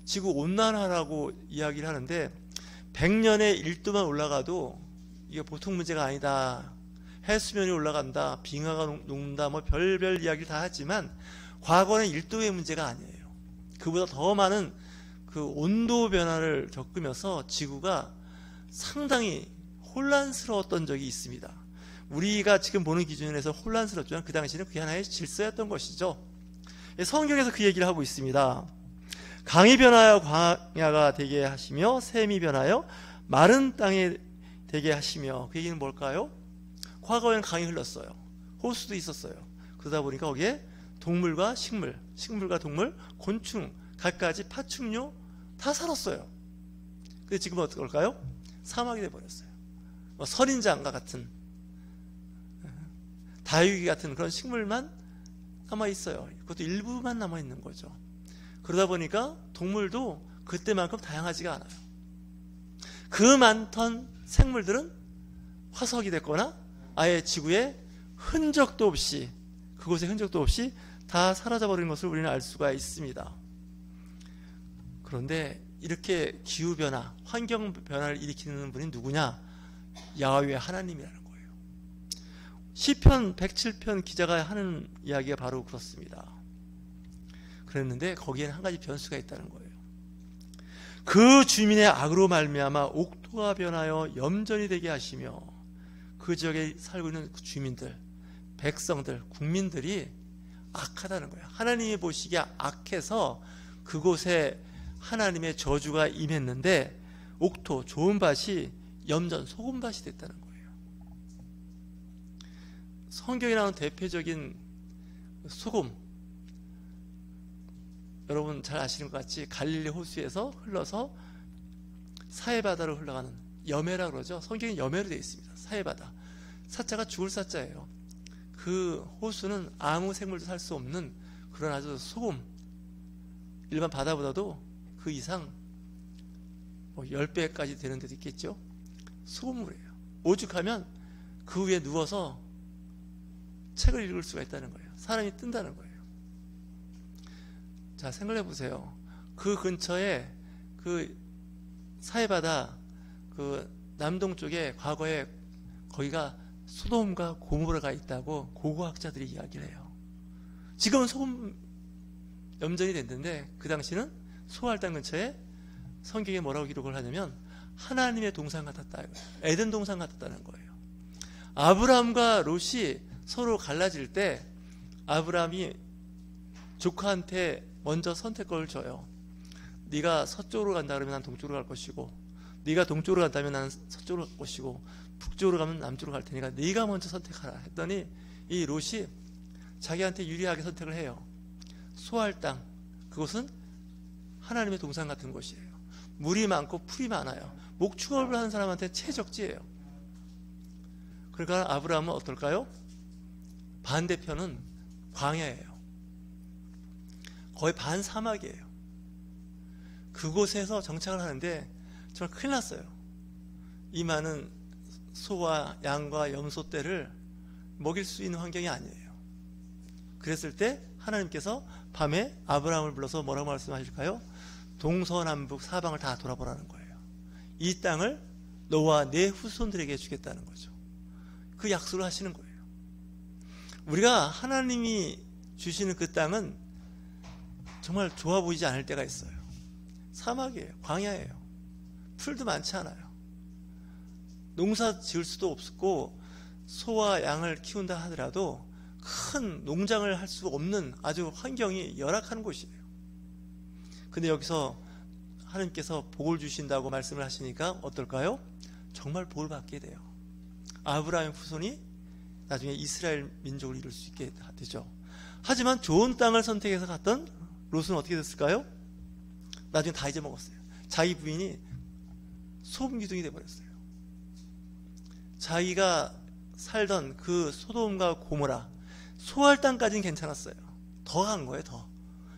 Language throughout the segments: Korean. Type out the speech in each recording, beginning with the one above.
지구 온난화라고 이야기를 하는데 100년에 1도만 올라가도 이게 보통 문제가 아니다. 해수면이 올라간다, 빙하가 녹는다, 뭐 별별 이야기를 다 하지만 과거는 1도의 문제가 아니에요. 그보다 더 많은 그 온도 변화를 겪으면서 지구가 상당히 혼란스러웠던 적이 있습니다. 우리가 지금 보는 기준에서 혼란스럽지만 그 당시에는 그게 하나의 질서였던 것이죠. 성경에서 그 얘기를 하고 있습니다. 강이 변하여 광야가 되게 하시며 샘이 변하여 마른 땅에 되게 하시며, 그 얘기는 뭘까요? 과거에는 강이 흘렀어요. 호수도 있었어요. 그러다 보니까 거기에 동물과 식물, 식물과 동물, 곤충, 갖가지 파충류 다 살았어요. 근데 지금은 어떨까요? 사막이 돼버렸어요. 선인장과 같은, 다육이 같은 그런 식물만 남아있어요. 그것도 일부만 남아있는 거죠. 그러다 보니까 동물도 그때만큼 다양하지가 않아요. 그 많던 생물들은 화석이 됐거나 아예 지구에 흔적도 없이, 그곳에 흔적도 없이 다 사라져버린 것을 우리는 알 수가 있습니다. 그런데 이렇게 기후변화, 환경변화를 일으키는 분이 누구냐? 야훼 하나님이라는 거예요. 시편 107편 기자가 하는 이야기가 바로 그렇습니다. 그랬는데 거기에는 한 가지 변수가 있다는 거예요. 그 주민의 악으로 말미암아 옥토가 변하여 염전이 되게 하시며, 그 지역에 살고 있는 주민들, 백성들, 국민들이 악하다는 거예요. 하나님이 보시기에 악해서 그곳에 하나님의 저주가 임했는데 옥토, 좋은 밭이 염전, 소금밭이 됐다는 거예요. 성경에 나오는 대표적인 소금, 여러분 잘 아시는 것 같이 갈릴리 호수에서 흘러서 사해바다로 흘러가는 여매라 그러죠. 성경이 여매로 되어 있습니다. 사해바다. 사자가 죽을 사자예요. 그 호수는 아무 생물도 살 수 없는 그런 아주 소금, 일반 바다보다도 그 이상 10배까지 되는 데도 있겠죠. 소금물이에요. 오죽하면 그 위에 누워서 책을 읽을 수가 있다는 거예요. 사람이 뜬다는 거예요. 자, 생각해 보세요. 그 근처에 그 사해바다 그 남동쪽에 과거에 거기가 소돔과 고모라가 있다고 고고학자들이 이야기를 해요. 지금은 소금 염전이 됐는데 그 당시는 소활당 근처에 성경에 뭐라고 기록을 하냐면 하나님의 동산 같았다, 에덴 동산 같았다는 거예요. 아브라함과 롯이 서로 갈라질 때 아브라함이 조카한테 먼저 선택권을 줘요. 네가 서쪽으로 간다 그러면 난 동쪽으로 갈 것이고, 네가 동쪽으로 간다면 나는 서쪽으로 갈 것이고, 북쪽으로 가면 남쪽으로 갈 테니까 네가 먼저 선택하라 했더니 이 롯이 자기한테 유리하게 선택을 해요. 소할 땅, 그곳은 하나님의 동산 같은 곳이에요. 물이 많고 풀이 많아요. 목축업을 하는 사람한테 최적지예요. 그러니까 아브라함은 어떨까요? 반대편은 광야예요. 거의 반사막이에요. 그곳에서 정착을 하는데 정말 큰일 났어요. 이 많은 소와 양과 염소떼를 먹일 수 있는 환경이 아니에요. 그랬을 때 하나님께서 밤에 아브라함을 불러서 뭐라고 말씀하실까요? 동서남북 사방을 다 돌아보라는 거예요. 이 땅을 너와 내 후손들에게 주겠다는 거죠. 그 약속을 하시는 거예요. 우리가 하나님이 주시는 그 땅은 정말 좋아 보이지 않을 때가 있어요. 사막이에요. 광야예요. 풀도 많지 않아요. 농사 지을 수도 없고 소와 양을 키운다 하더라도 큰 농장을 할 수 없는 아주 환경이 열악한 곳이에요. 근데 여기서 하나님께서 복을 주신다고 말씀을 하시니까 어떨까요? 정말 복을 받게 돼요. 아브라함의 후손이 나중에 이스라엘 민족을 이룰 수 있게 되죠. 하지만 좋은 땅을 선택해서 갔던 롯은 어떻게 됐을까요? 나중에 다 잊어먹었어요. 자기 부인이 소금 기둥이 돼버렸어요. 자기가 살던 그 소돔과 고모라, 소할 땅까지는 괜찮았어요. 더 간 거예요. 더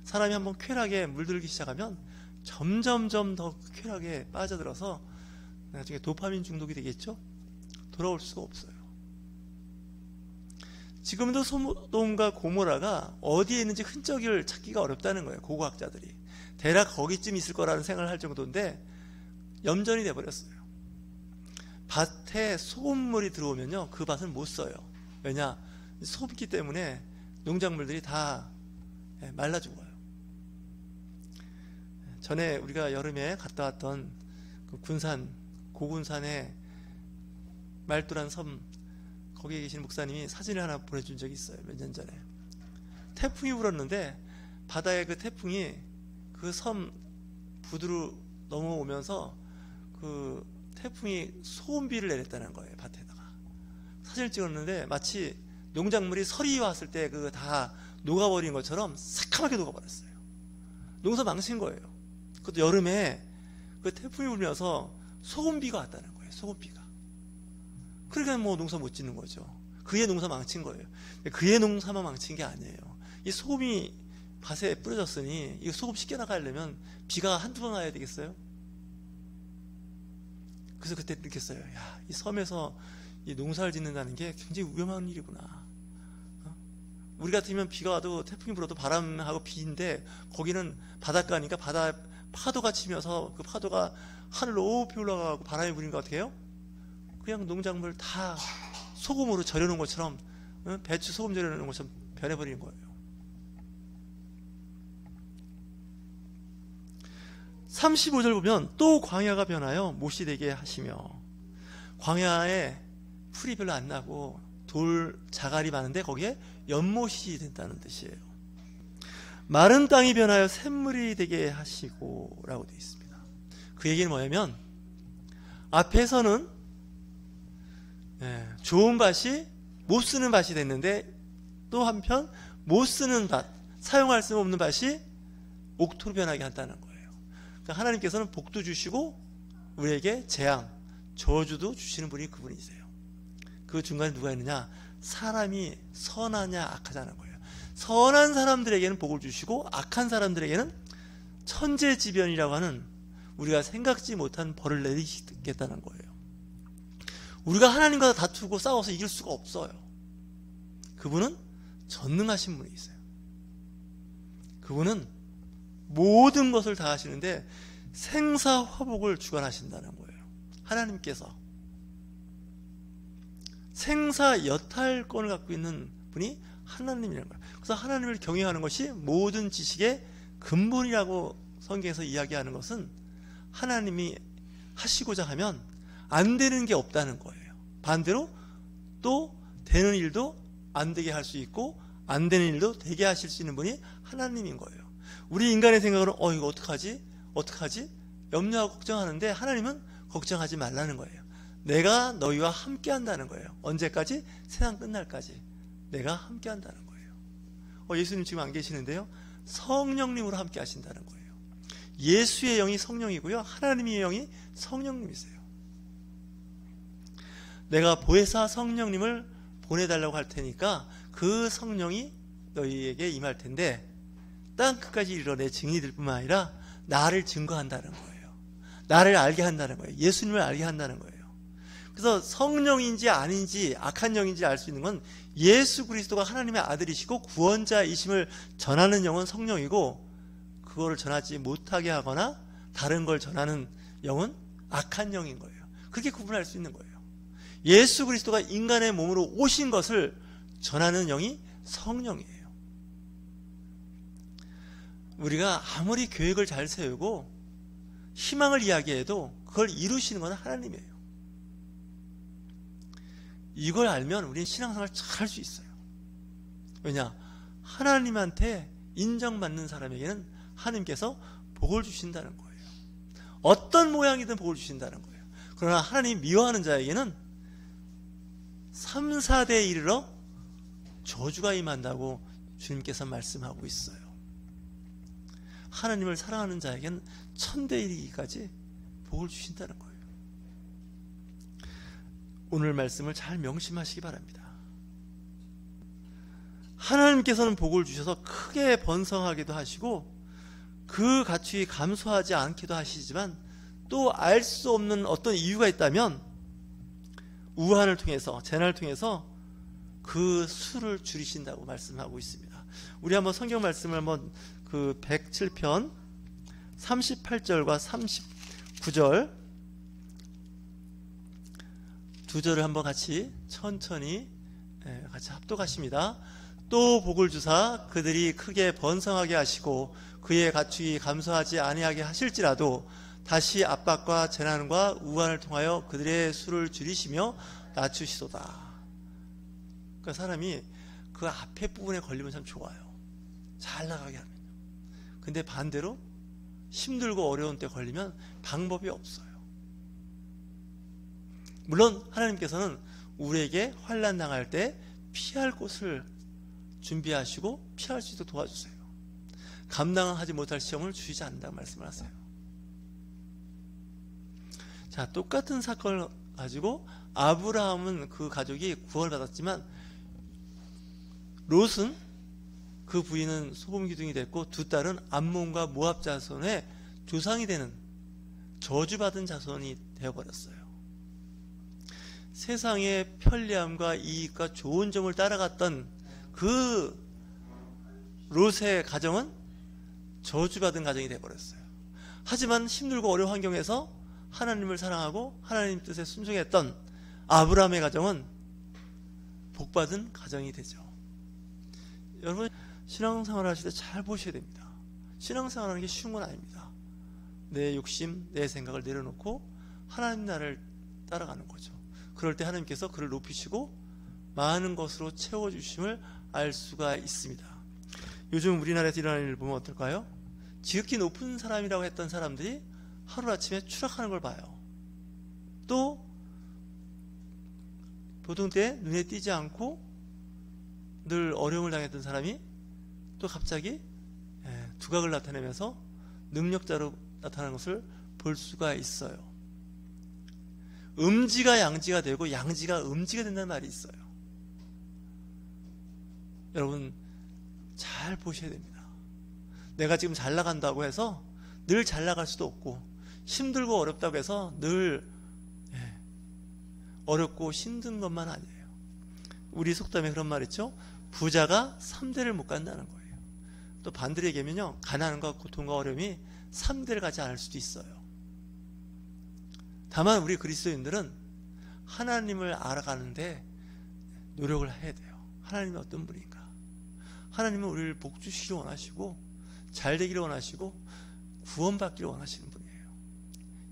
사람이 한번 쾌락에 물들기 시작하면 점점점 더 쾌락에 빠져들어서 나중에 도파민 중독이 되겠죠. 돌아올 수가 없어요. 지금도 소돔과 고모라가 어디에 있는지 흔적을 찾기가 어렵다는 거예요. 고고학자들이. 대략 거기쯤 있을 거라는 생각을 할 정도인데 염전이 돼버렸어요. 밭에 소금물이 들어오면요, 그 밭은 못 써요. 왜냐? 소금기 때문에 농작물들이 다 말라 죽어요. 전에 우리가 여름에 갔다 왔던 그 군산, 고군산의 말도란 섬, 거기에 계신 목사님이 사진을 하나 보내준 적이 있어요. 몇 년 전에. 태풍이 불었는데 바다에 그 태풍이 그 섬 부두로 넘어오면서 그 태풍이 소금비를 내렸다는 거예요. 밭에다가. 사진을 찍었는데 마치 농작물이 설이 왔을 때 그 다 녹아버린 것처럼 새카맣게 녹아버렸어요. 농사 망친 거예요. 그것도 여름에 그 태풍이 불면서 소금비가 왔다는 거예요. 소금비가. 그러니까 뭐 농사 못 짓는 거죠. 그의 농사 망친 거예요. 그의 농사만 망친 게 아니에요. 이 소금이 밭에 뿌려졌으니 이 소금 씻겨나가려면 비가 한두 번 와야 되겠어요? 그래서 그때 느꼈어요. 야, 이 섬에서 이 농사를 짓는다는 게 굉장히 위험한 일이구나. 우리 같으면 비가 와도 태풍이 불어도 바람하고 비인데 거기는 바닷가니까 바다 파도가 치면서 그 파도가 하늘로 높이 올라가고 바람이 부니까 어떻게 해요? 그냥 농작물 다 소금으로 절여놓은 것처럼, 배추 소금 절여놓은 것처럼 변해버리는 거예요. 35절 보면 또 광야가 변하여 못이 되게 하시며, 광야에 풀이 별로 안 나고 돌 자갈이 많은데 거기에 연못이 된다는 뜻이에요. 마른 땅이 변하여 샘물이 되게 하시고 라고 되어 있습니다. 그 얘기는 뭐냐면 앞에서는 좋은 밭이 못 쓰는 밭이 됐는데 또 한편 못 쓰는 밭, 사용할 수 없는 밭이 옥토로 변하게 한다는 거예요. 그러니까 하나님께서는 복도 주시고 우리에게 재앙, 저주도 주시는 분이 그분이세요. 그 중간에 누가 있느냐? 사람이 선하냐 악하냐는 거예요. 선한 사람들에게는 복을 주시고 악한 사람들에게는 천재지변이라고 하는 우리가 생각지 못한 벌을 내리시겠다는 거예요. 우리가 하나님과 다투고 싸워서 이길 수가 없어요. 그분은 전능하신 분이세요. 그분은 모든 것을 다 하시는데 생사화복을 주관하신다는 거예요. 하나님께서 생사여탈권을 갖고 있는 분이 하나님이라는 거예요. 그래서 하나님을 경외하는 것이 모든 지식의 근본이라고 성경에서 이야기하는 것은 하나님이 하시고자 하면 안 되는 게 없다는 거예요. 반대로 또 되는 일도 안 되게 할 수 있고 안 되는 일도 되게 하실 수 있는 분이 하나님인 거예요. 우리 인간의 생각으로 이거 어떡하지? 염려하고 걱정하는데 하나님은 걱정하지 말라는 거예요. 내가 너희와 함께 한다는 거예요. 언제까지? 세상 끝날까지 내가 함께 한다는 거예요. 예수님 지금 안 계시는데요, 성령님으로 함께 하신다는 거예요. 예수의 영이 성령이고요, 하나님의 영이 성령님이세요. 내가 보혜사 성령님을 보내달라고 할 테니까 그 성령이 너희에게 임할 텐데 땅 끝까지 이르러 내 증인이 될 뿐만 아니라 나를 증거한다는 거예요. 나를 알게 한다는 거예요. 예수님을 알게 한다는 거예요. 그래서 성령인지 아닌지 악한 영인지 알 수 있는 건 예수 그리스도가 하나님의 아들이시고 구원자이심을 전하는 영은 성령이고, 그거를 전하지 못하게 하거나 다른 걸 전하는 영은 악한 영인 거예요. 그렇게 구분할 수 있는 거예요. 예수 그리스도가 인간의 몸으로 오신 것을 전하는 영이 성령이에요. 우리가 아무리 계획을 잘 세우고 희망을 이야기해도 그걸 이루시는 건 하나님이에요. 이걸 알면 우리는 신앙생활을 잘 할 수 있어요. 왜냐? 하나님한테 인정받는 사람에게는 하나님께서 복을 주신다는 거예요. 어떤 모양이든 복을 주신다는 거예요. 그러나 하나님 미워하는 자에게는 3, 4대에 이르러 저주가 임한다고 주님께서 말씀하고 있어요. 하나님을 사랑하는 자에게는 1000대 이르기까지 복을 주신다는 거예요. 오늘 말씀을 잘 명심하시기 바랍니다. 하나님께서는 복을 주셔서 크게 번성하기도 하시고 그 가축이 감소하지 않기도 하시지만, 또 알 수 없는 어떤 이유가 있다면 우한을 통해서, 재난을 통해서 그 수를 줄이신다고 말씀하고 있습니다. 우리 한번 성경 말씀을 한번 그 107편 38절과 39절 두 절을 한번 같이 천천히 같이 합독하십니다. 또 복을 주사 그들이 크게 번성하게 하시고 그의 가축이 감소하지 아니하게 하실지라도 다시 압박과 재난과 우환을 통하여 그들의 수를 줄이시며 낮추시도다. 그러니까 사람이 그 앞에 부분에 걸리면 참 좋아요. 잘 나가게 하면요. 근데 반대로 힘들고 어려운 때 걸리면 방법이 없어요. 물론 하나님께서는 우리에게 환난 당할 때 피할 곳을 준비하시고 피할 수 있도록 도와주세요. 감당하지 못할 시험을 주시지 않는다는 말씀을 하세요. 자, 똑같은 사건을 가지고 아브라함은 그 가족이 구원을 받았지만 롯은 그 부인은 소금 기둥이 됐고 두 딸은 암몬과 모압 자손의 조상이 되는 저주받은 자손이 되어버렸어요. 세상의 편리함과 이익과 좋은 점을 따라갔던 그 롯의 가정은 저주받은 가정이 되어버렸어요. 하지만 힘들고 어려운 환경에서 하나님을 사랑하고 하나님 뜻에 순종했던 아브라함의 가정은 복받은 가정이 되죠. 여러분 신앙생활 하실 때 잘 보셔야 됩니다. 신앙생활하는 게 쉬운 건 아닙니다. 내 욕심, 내 생각을 내려놓고 하나님 나라를 따라가는 거죠. 그럴 때 하나님께서 그를 높이시고 많은 것으로 채워주심을 알 수가 있습니다. 요즘 우리나라에서 일어나는 일을 보면 어떨까요? 지극히 높은 사람이라고 했던 사람들이 하루아침에 추락하는 걸 봐요. 또 보통 때 눈에 띄지 않고 늘 어려움을 당했던 사람이 또 갑자기 두각을 나타내면서 능력자로 나타나는 것을 볼 수가 있어요. 음지가 양지가 되고 양지가 음지가 된다는 말이 있어요. 여러분 잘 보셔야 됩니다. 내가 지금 잘 나간다고 해서 늘 잘 나갈 수도 없고 힘들고 어렵다고 해서 늘 어렵고 힘든 것만 아니에요. 우리 속담에 그런 말 있죠. 부자가 3대를 못 간다는 거예요. 또 반대로 얘기하면요, 가난과 고통과 어려움이 3대를 가지 않을 수도 있어요. 다만 우리 그리스도인들은 하나님을 알아가는데 노력을 해야 돼요. 하나님이 어떤 분인가? 하나님은 우리를 복 주시기를 원하시고 잘 되기를 원하시고 구원받기를 원하시는 분이에요.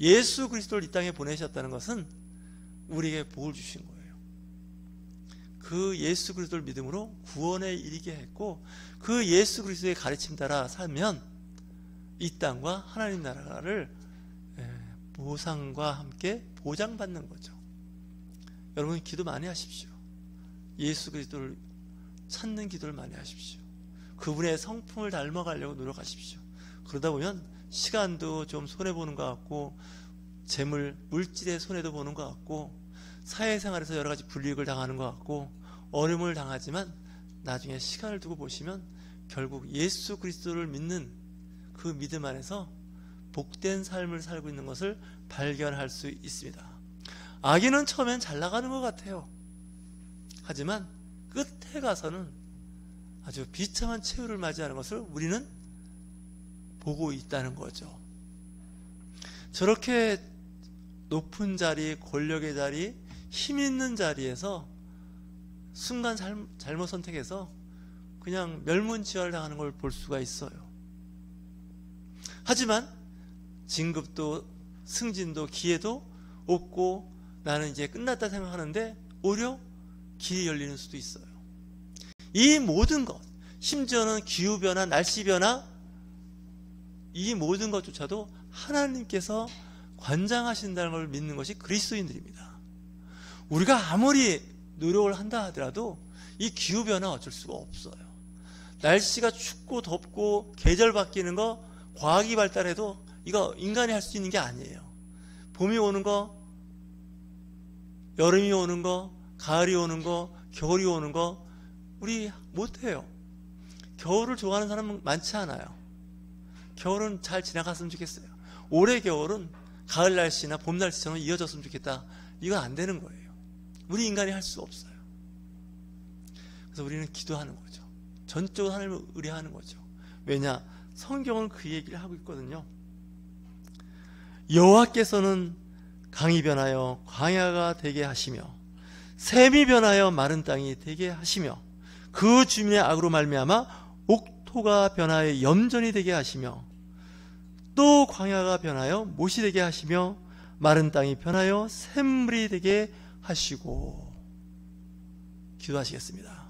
예수 그리스도를 이 땅에 보내셨다는 것은 우리에게 복을 주신 거예요. 그 예수 그리스도를 믿음으로 구원에 이르게 했고 그 예수 그리스도의 가르침 따라 살면 이 땅과 하나님 나라를 보상과 함께 보장받는 거죠. 여러분 기도 많이 하십시오. 예수 그리스도를 찾는 기도를 많이 하십시오. 그분의 성품을 닮아가려고 노력하십시오. 그러다 보면 시간도 좀 손해보는 것 같고 재물, 물질의 손해도 보는 것 같고 사회생활에서 여러 가지 불이익을 당하는 것 같고 어려움을 당하지만 나중에 시간을 두고 보시면 결국 예수 그리스도를 믿는 그 믿음 안에서 복된 삶을 살고 있는 것을 발견할 수 있습니다. 아기는 처음엔 잘 나가는 것 같아요. 하지만 끝에 가서는 아주 비참한 최후를 맞이하는 것을 우리는 보고 있다는 거죠. 저렇게 높은 자리, 권력의 자리, 힘 있는 자리에서 순간 잘못 선택해서 그냥 멸문지화를 당하는 걸 볼 수가 있어요. 하지만 진급도 승진도 기회도 없고 나는 이제 끝났다 생각하는데 오히려 길이 열리는 수도 있어요. 이 모든 것, 심지어는 기후변화, 날씨변화, 이 모든 것조차도 하나님께서 관장하신다는 걸 믿는 것이 그리스도인들입니다. 우리가 아무리 노력을 한다 하더라도 이 기후변화 어쩔 수가 없어요. 날씨가 춥고 덥고 계절 바뀌는 거 과학이 발달해도 이거 인간이 할 수 있는 게 아니에요. 봄이 오는 거, 여름이 오는 거, 가을이 오는 거, 겨울이 오는 거 우리 못해요. 겨울을 좋아하는 사람은 많지 않아요. 겨울은 잘 지나갔으면 좋겠어요. 올해 겨울은 가을 날씨나 봄 날씨처럼 이어졌으면 좋겠다. 이건 안 되는 거예요. 우리 인간이 할 수 없어요. 그래서 우리는 기도하는 거죠. 전적으로 하나님을 의뢰하는 거죠. 왜냐? 성경은 그 얘기를 하고 있거든요. 여호와께서는 강이 변하여 광야가 되게 하시며 샘이 변하여 마른 땅이 되게 하시며 그 주민의 악으로 말미암아 옥토가 변하여 염전이 되게 하시며 또 광야가 변하여 못이 되게 하시며 마른 땅이 변하여 샘물이 되게 하시고. 기도하시겠습니다.